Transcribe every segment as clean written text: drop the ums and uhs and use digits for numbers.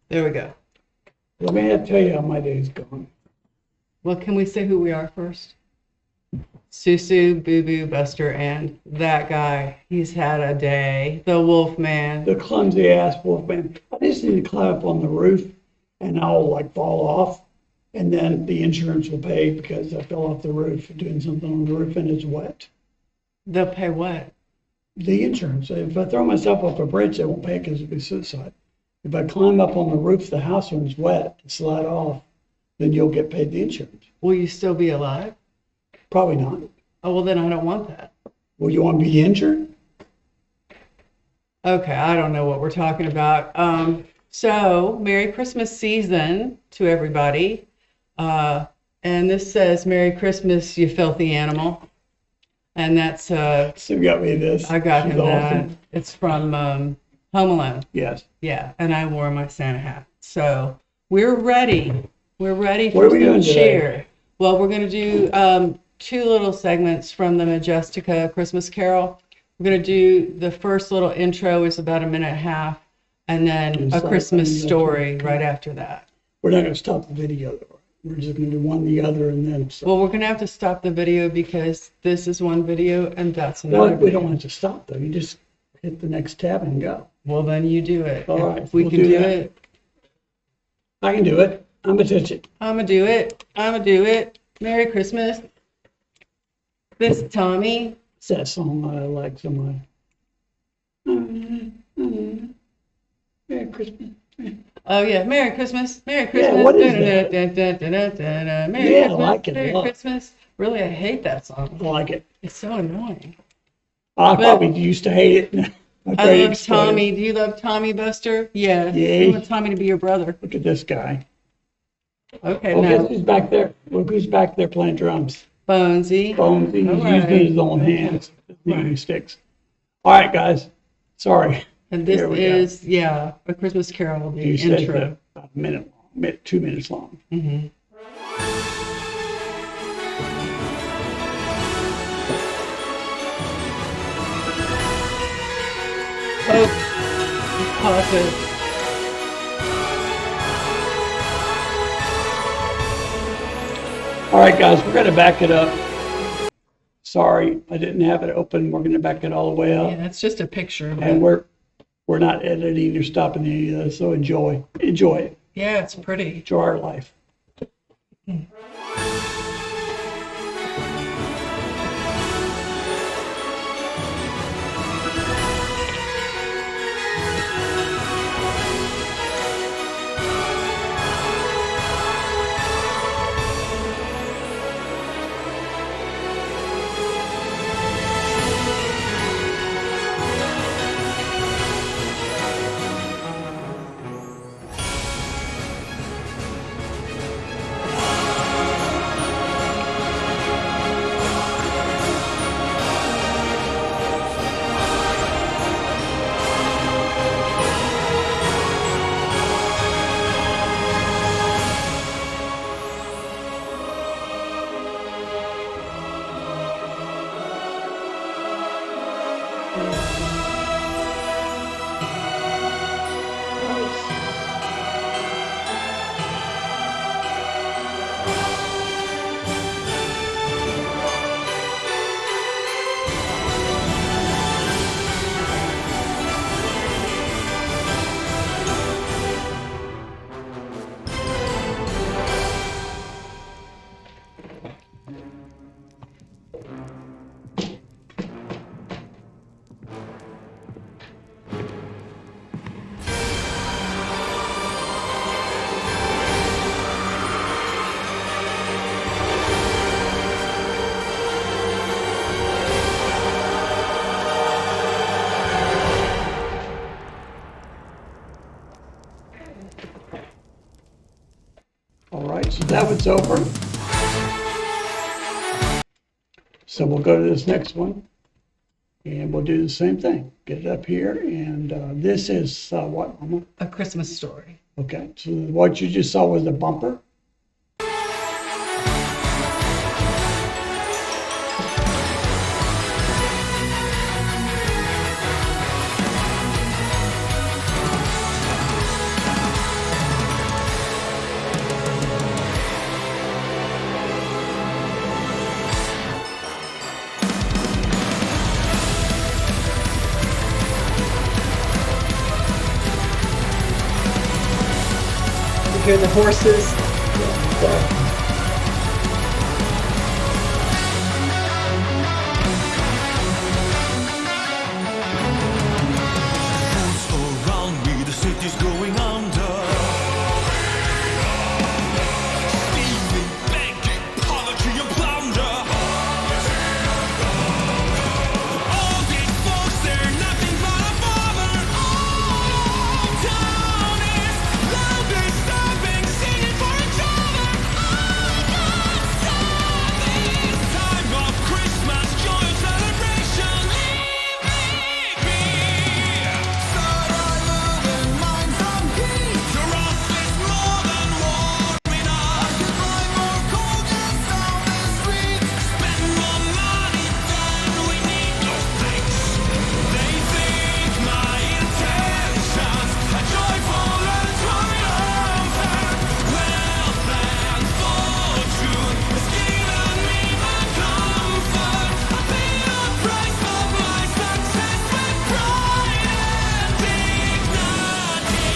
There we go. Let me tell you how my day's going. Well, can we say who we are first? Susu, Boo Boo, Buster, and that guy. He's had a day. The Wolfman. The clumsy ass wolfman. I just need to climb up on the roof and I'll like fall off. And then the insurance will pay because I fell off the roof doing something on the roof and it's wet. They'll pay what? The insurance. If I throw myself off a bridge, they won't pay because it'll be suicide. If I climb up on the roof of the house when it's wet and slide off, then you'll get paid the insurance. Will you still be alive? Probably not. Oh, well, then I don't want that. Well, you want to be injured? Okay, I don't know what we're talking about. So, Merry Christmas season to everybody. And this says, Merry Christmas, you filthy animal. And that's, Sue got me this. I got She's him that. awesome. It's from Home Alone. Yes. Yeah, and I wore my Santa hat. So, we're ready. We're ready What for are we some doing today? cheer. Well, we're going to do two little segments from the Majestica Christmas Carol. We're going to do the first little intro is about a minute and a half, and then a Inside Christmas things, story okay. right after that. We're not going to stop the video, though. We're just going to do one, the other, and then stop. Well, we're going to have to stop the video because this is one video and that's Well, another we don't video. have to stop, though. You just hit the next tab and go. Well, then you do it. All right, If we we'll can do do that. it, I can do it. I'm attention. I'm going to do it. I'm going to do it. Merry Christmas. This is Tommy. It's that song I like so much. Merry Christmas. Oh yeah, Merry Christmas, Merry Christmas. what is that? Merry Yeah, I Christmas, like it a Merry lot. Christmas. Really, I hate that I song. like it. It's so annoying. I But- probably used to hate it. My I brain love exploded. Tommy. Do you love Tommy, Buster? Yeah. Yay. You want Tommy to be your brother. Look at this guy. Okay, Oh, guess now who's back there? Look who's back there playing drums. Bonesy. Bones, he's All using right. his own hands. Using sticks. All right, guys. Sorry. And this Here we go. is, yeah, A Christmas Carol, the You said intro. about a minute long, 2 minutes long. Mm-hmm. Oh, pause it. All right, guys, we're going to back it up. Sorry, I didn't have it open. We're going to back it all the way up. Yeah, it's just a picture of And it. we're not editing or stopping any of this, so enjoy it. Yeah, it's pretty. Enjoy our life. All right, so that one's over. So we'll go to this next one. And we'll do the same thing. Get it up here. And this is what, Mama? A Christmas Story. Okay, so what you just saw was the bumper. hear the horses. Yeah, Around me, the city's going under. Stealing, begging, poverty and plunder. All these folks, they're nothing but a bother. All town is loudly stomping, singing for each other. I got some this time of Christmas, joy and celebration. Leave me be. Thought I live in minds of peace. To us is more than warming up. I could buy more coal gas down the street. Spend more money than we need those things. They think my intentions are joyful and triumphant. Wealth and fortune has given me my comfort. I pay the price of my success with pride and dignity.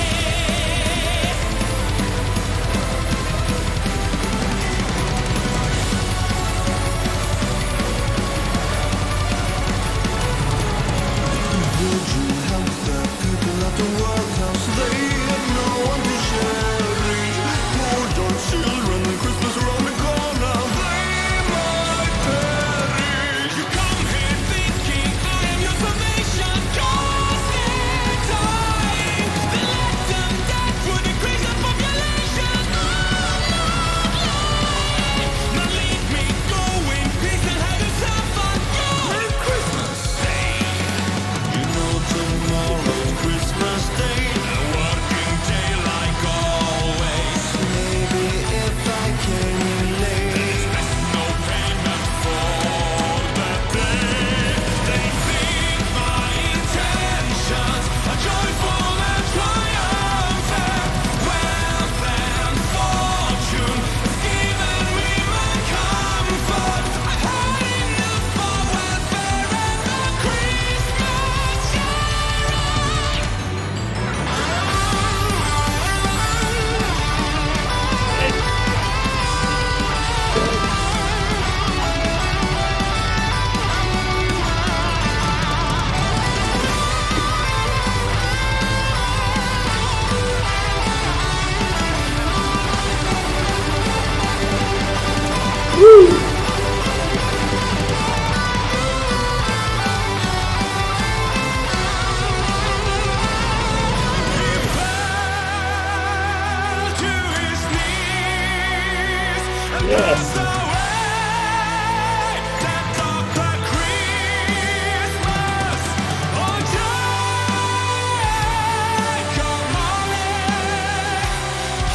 Would you help the people at the workhouse? They have no one to cherish. Poor dark children, Christmas around the corner. They might perish. You come here thinking I am your salvation. Cause they're dying. Then let them die for decrease the population. I'm not lying. Now leave me go in peace and have yourself a good Christmas Day. You know tomorrow's Christmas Day, a working day like always. Maybe if I came late, there's no payment for that day. They think my intentions are joyful and triumphant. Wealth and fortune has given me my comfort. I've had enough for welfare and the Christmas to his knees and Yeah. pass away. That dark black Christmas. Oh, Jacob Marley,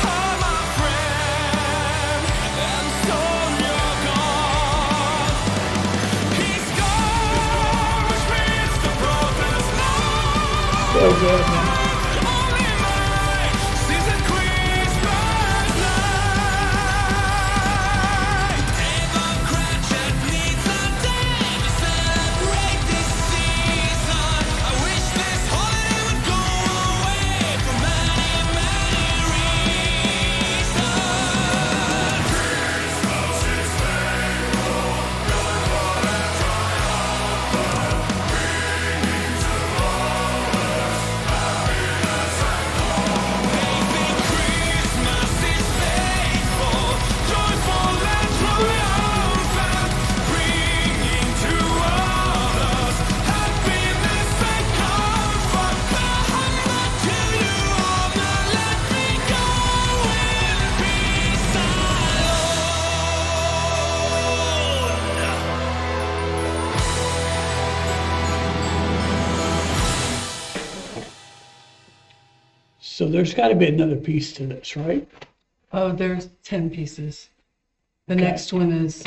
oh, my friend, and soon you're gone. He's gone, which means the prophet's not. so good, man. Only mine sees a Christmas night. Abel Cratchit needs a day to celebrate this season. I wish this holiday would go away for many, many reasons. Christmas is faithful, joyful and triumphant, bringing to all us happiness and hope. They think Christmas is faithful, joyful and triumphant, bringing to others happiness and comfort. Muhammad to you all, now let me go in peace alone. So there's got to be another piece to this, right? Oh, there's 10 pieces. The Okay. next one is,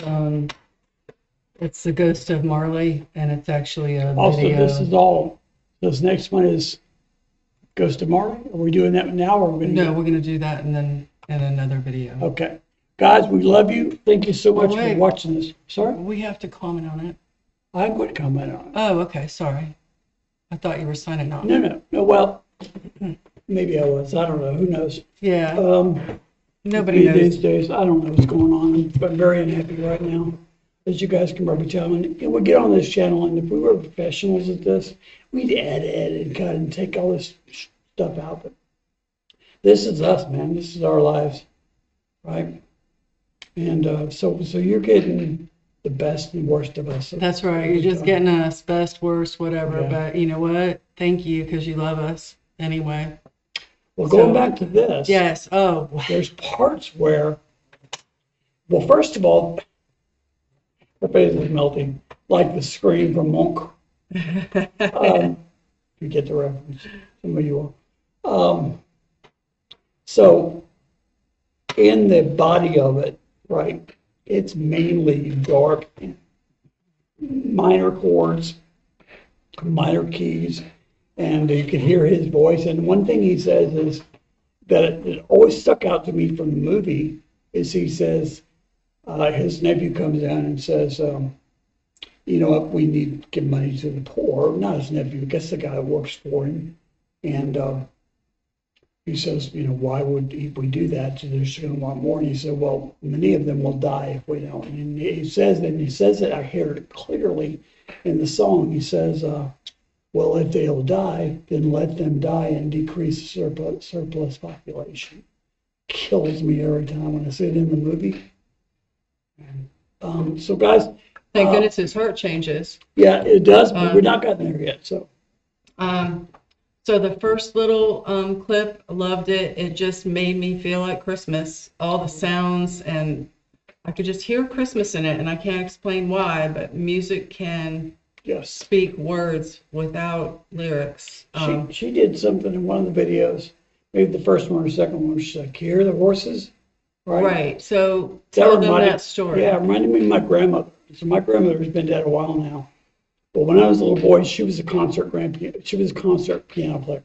it's the Ghost of Marley, and it's actually a Also, video. this is all, this next one is Ghost of Marley. Are we doing that now or are we going to? No, we're gonna do that and then in another video. Okay. Guys, we love you. Thank you so much for wait. watching this. Sorry? We have to comment on it. I'm going to comment on it. Oh, okay, sorry. I thought you were signing off. No, well, Maybe I was. I don't know. Who knows? Yeah. Um, Nobody knows. These days, I don't know what's going on. I'm very unhappy right now, as you guys can probably tell. And we get on this channel, and if we were professionals at this, we'd edit and cut and take all this stuff out. But this is us, man. This is our lives, right? And so you're getting the best and worst of us. That's right. You're just getting us best, worst, whatever. Yeah. But you know what? Thank you, because you love us anyway. Well, going So- back to this. Yes. Oh, There's parts where, well, first of all, her face is melting, like the scream from Monk. You get the reference, some of you will. So, in the body of it, right, it's mainly dark, minor chords, minor keys, and you can hear his voice. And one thing he says is that it always stuck out to me from the movie is he says, his nephew comes down and says, you know what, we need to give money to the poor. Not his nephew, I guess the guy that works for him. And he says, you know, why would we do that? So they're just going to want more. And he said, well, many of them will die if we don't. And he says that, I hear it clearly in the song. He says, well, if they'll die, then let them die and decrease the surplus population. Kills me every time when I see it in the movie. So guys, thank goodness his heart changes. yeah, it does, but we're not gotten there yet. So So the first little clip, loved it. It just made me feel like Christmas. All the sounds, and I could just hear Christmas in it, and I can't explain why, but music can yes, speak words without lyrics. she did something in one of the videos, maybe the first one or second one. She's like, hear the horses, right? Right. So tell them reminded- that story. Yeah, it reminded me of my grandmother. So my grandmother's been dead a while now. But when I was a little boy, she was a concert piano player.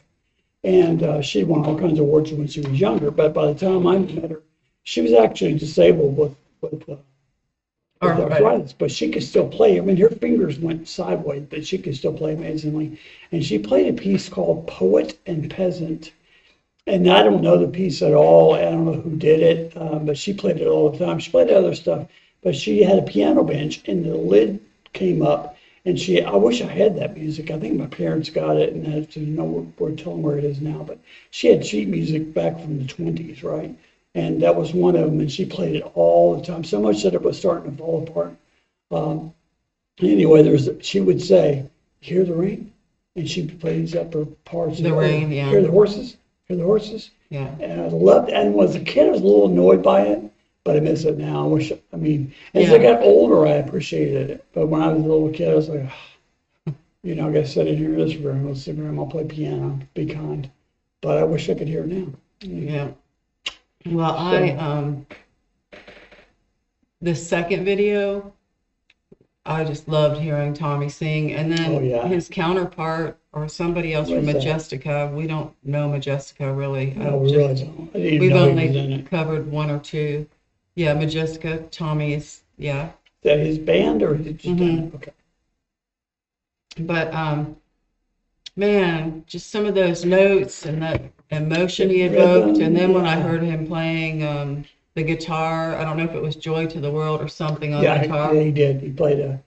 And she won all kinds of awards when she was younger. But by the time I met her, she was actually disabled with arthritis. But she could still play. I mean, her fingers went sideways, but she could still play amazingly. And she played a piece called Poet and Peasant. And I don't know the piece at all. I don't know who did it, but she played it all the time. She played other stuff. But she had a piano bench, and the lid came up. And I wish I had that music. I think my parents got it, and I have to know we're telling where it is now. But she had sheet music back from the 20s, right? And that was one of them, and she played it all the time, so much that it was starting to fall apart. Anyway, she would say, hear the rain? And she plays up her parts. The rain, yeah. Hear the horses? Hear the horses? Yeah. And I loved it. And as a kid, I was a little annoyed by it. But I miss it now. As I got older, I appreciated it. But when I was a little kid, I was like, you know, I got to sit in here in this room. I'll sit around, I'll play piano, be kind. But I wish I could hear it now. Yeah. Well, the second video, I just loved hearing Tommy sing. And then his counterpart or somebody else from What's that? Majestica. We don't know Majestica really. No, we really don't. I didn't even We've know he was in only it. covered one or two. Yeah, Majestica, Tommy's, yeah. Is that his band or is it just okay? But man, just some of those notes and that emotion he The rhythm, evoked, and then when I yeah. heard him playing the guitar, I don't know if it was Joy to the World or something on Yeah, guitar. he did. He played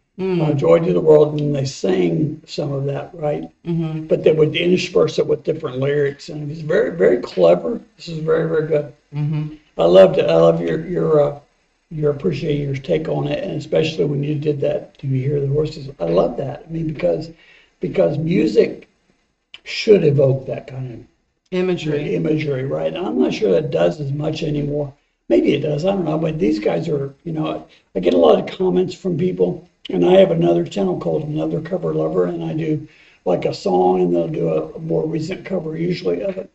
Joy to the World, and they sang some of that, right? Mm-hmm. But they would intersperse it with different lyrics, and it was very, very clever. This is very, very good. Mm-hmm. I loved it. I love your appreciating your take on it, and especially when you did that. Do you hear the horses? I love that. I mean, because music should evoke that kind of imagery, right? And I'm not sure that does as much anymore. Maybe it does. I don't know. But these guys are, you know, I get a lot of comments from people, and I have another channel called Another Cover Lover, and I do like a song, and they'll do a more recent cover usually of it.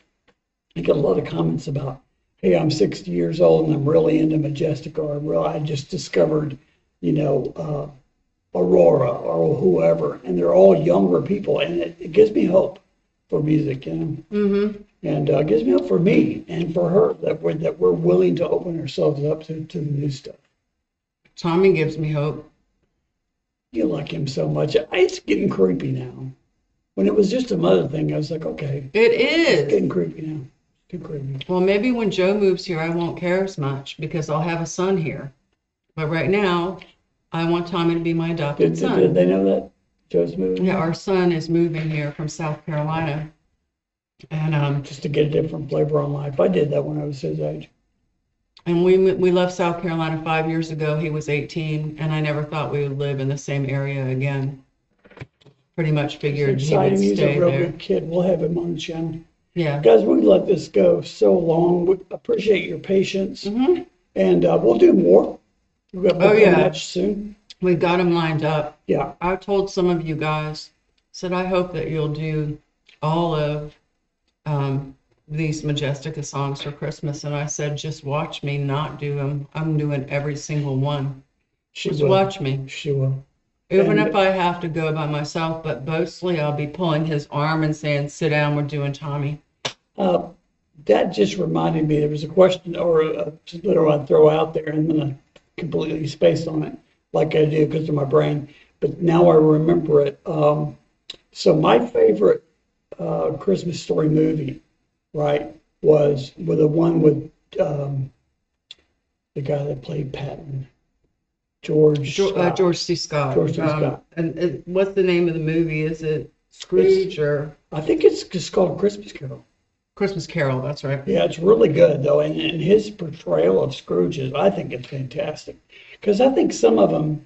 I get a lot of comments about, hey, I'm 60 years old and I'm really into Majestica, or I just discovered, you know, Aurora or whoever, and they're all younger people, and it gives me hope for music, you know, and it gives me hope for me and for her that we're willing to open ourselves up to the new stuff. Tommy gives me hope. You like him so much. It's getting creepy now. When it was just a mother thing, I was like, okay, It it's is. getting creepy now. Too creepy. Well, maybe when Joe moves here, I won't care as much because I'll have a son here. But right now, I want Tommy to be my adopted Did son. they know that Joe's moving? Yeah, our son is moving here from South Carolina. And Just to get a different flavor on life. I did that when I was his age. we left South Carolina 5 years ago. He was 18, and I never thought we would live in the same area again. Pretty much figured It's he would exciting. He's stay a real there. good kid. We'll have him on the channel. Yeah. Guys, we let this go so long. We appreciate your patience. Hmm. And we'll do more. We've got more Oh, yeah. coming at you soon. We got him lined up. Yeah. I told some of you guys, said I hope that you'll do all of these Majestica songs for Christmas, and I said just watch me not do them. I'm doing every single one. Just watch me. She will. Even And- if I have to go by myself, but mostly I'll be pulling his arm and saying, "Sit down, we're doing Tommy." That just reminded me, there was a question or a little I'd throw out there and then I completely spaced on it like I do because of my brain. But now I remember it. So my favorite Christmas story movie, right, was with the one with the guy that played Patton, George Scott. George C. Scott. George C. Scott. And what's the name of the movie? Is it Scrooge or I think it's just called Christmas Carol. Christmas Carol? That's right. Yeah, it's really good though, and his portrayal of Scrooge is, I think it's fantastic, because I think some of them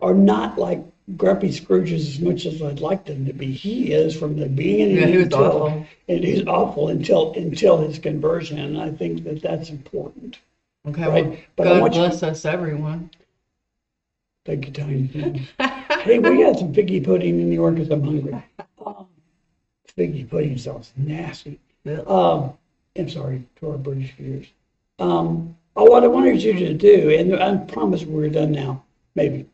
are not like grumpy Scrooges as much as I'd like them to be. He is from the beginning Yeah, he was until, awful. and he's awful until his conversion, and I think that that's important. Okay, Right, well, but I God want you- bless us, everyone. Thank you, Tiny. Hey, we got some figgy pudding in New York because I'm hungry. Figgy pudding sounds nasty. I'm sorry to our British viewers. What I wanted you to do, and I promise we're done now, maybe.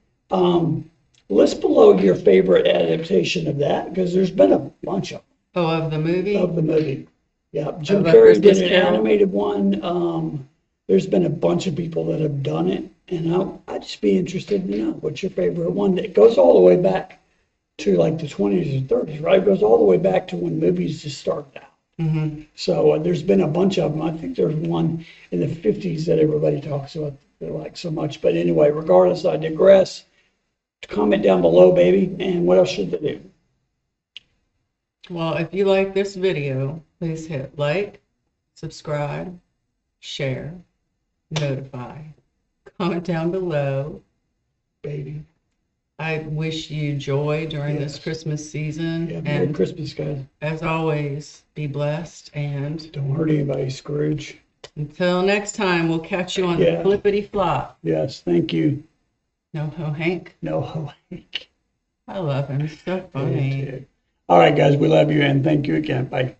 List below your favorite adaptation of that, because there's been a bunch Oh, of the movie? of the movie. Yeah, Jim the Carrey did Christmas an Carol? animated one. There's been a bunch of people that have done it, and I'd just be interested to know what's your favorite one. It goes all the way back to like the 20s and 30s, right? It goes all the way back to when movies just started out. Mm-hmm. So there's been a bunch of them. I think there's one in the 50s that everybody talks about, they like so much. But anyway, regardless, I digress. Comment down below, baby. And what else should they do? Well, if you like this video, please hit like, subscribe, share, notify, comment down below. Baby. I wish you joy during this Yes. Christmas season. Yeah, Merry And Christmas, guys. as always, be blessed. And Don't hurt anybody, Scrooge. until next time, we'll catch you on Yeah. the flippity flop. Yes, thank you. No ho Hank. No Hank. I love him. He's so funny. All right, guys, we love you and thank you again. Bye.